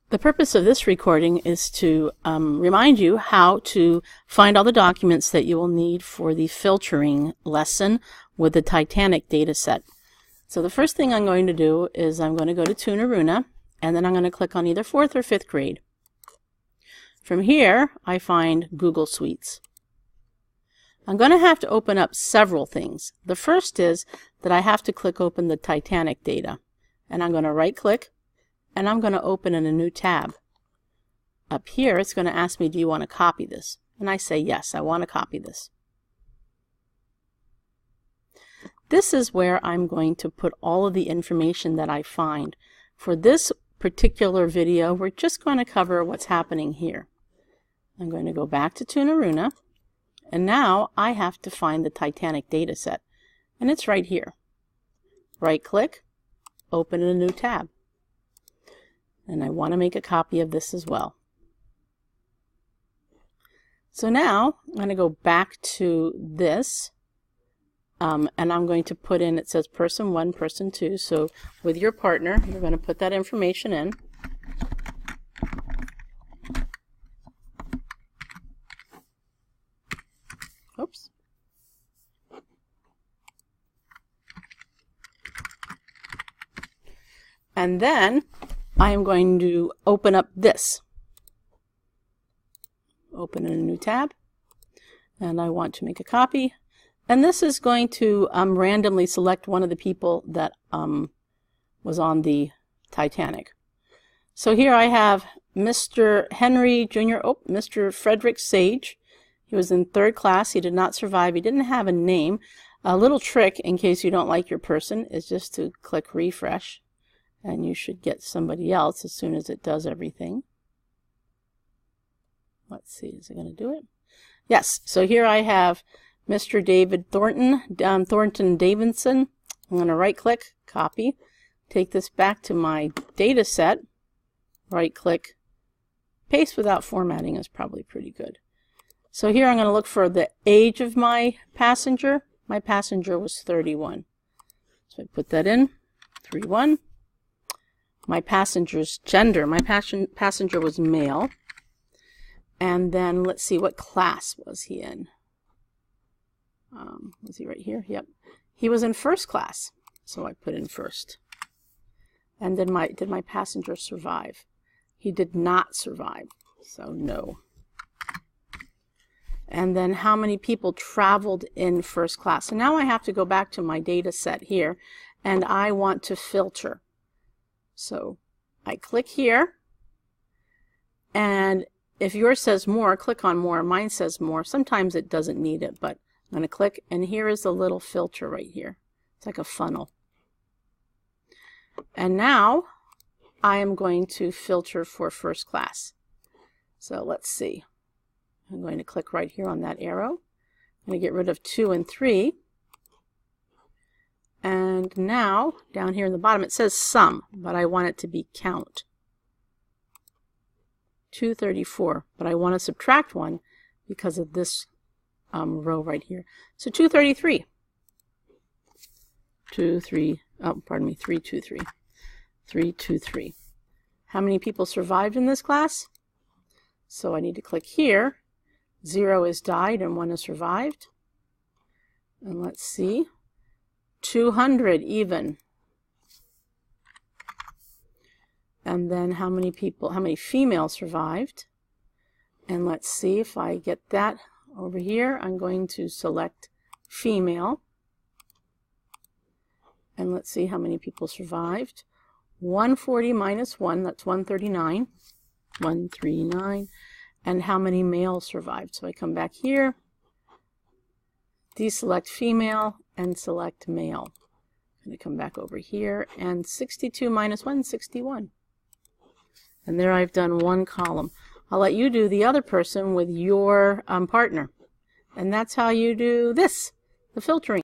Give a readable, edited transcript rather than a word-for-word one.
The purpose of this recording is to remind you how to find all the documents that you will need for the filtering lesson with the Titanic data set. So the first thing I'm going to do is I'm going to go to Tunaruna, and then I'm going to click on either 4th or 5th grade. From here, I find Google Suites. I'm going to have to open up several things. The first is that I have to click open the Titanic data, and I'm going to right click, and I'm going to open in a new tab. Up here, it's going to ask me, do you want to copy this? And I say, yes, I want to copy this. This is where I'm going to put all of the information that I find. For this particular video, we're just going to cover what's happening here. I'm going to go back to Tunaruna, and now I have to find the Titanic data set, and it's right here. Right click, open in a new tab. And I want to make a copy of this as well. So now I'm going to go back to this, and I'm going to put in, it says person 1, person 2. So with your partner, you're going to put that information in. Oops. And then I am going to open up this. Open in a new tab, and I want to make a copy. And this is going to randomly select one of the people that was on the Titanic. So here I have Mr. Henry Jr., Mr. Frederick Sage. He was in 3rd class. He did not survive. He didn't have a name. A little trick in case you don't like your person is just to click refresh. And you should get somebody else as soon as it does everything. Let's see, is it going to do it? Yes, so here I have Mr. David Thornton Davidson. I'm going to right click, copy, take this back to my data set, right click, paste without formatting is probably pretty good. So here I'm going to look for the age of my passenger. My passenger was 31. So I put that in, 31. My passenger's gender, my passenger was male. And then let's see, what class was he in? Was he right here? Yep. He was in 1st class, so I put in 1st. And then did my passenger survive? He did not survive, so no. And then how many people traveled in 1st class? So now I have to go back to my data set here, and I want to filter. So I click here, and if yours says more, click on more. Mine says more. Sometimes it doesn't need it, but I'm going to click, and here is a little filter right here. It's like a funnel. And now I am going to filter for 1st class. So let's see. I'm going to click right here on that arrow. I'm going to get rid of 2 and 3. And now, down here in the bottom, it says sum, but I want it to be count. 234, but I want to subtract 1 because of this row right here. So 233. 323. 323. How many people survived in this class? So I need to click here. 0 is died and 1 is survived. And let's see. 200 even. And then how many females survived? And let's see if I get that over here. I'm going to select female. And let's see how many people survived. 140 minus 1, that's 139. 139. And how many males survived? So I come back here, deselect female, and select male. I'm going to come back over here, and 62 minus 1, 61. And there I've done 1 column. I'll let you do the other person with your partner. And that's how you do this, the filtering.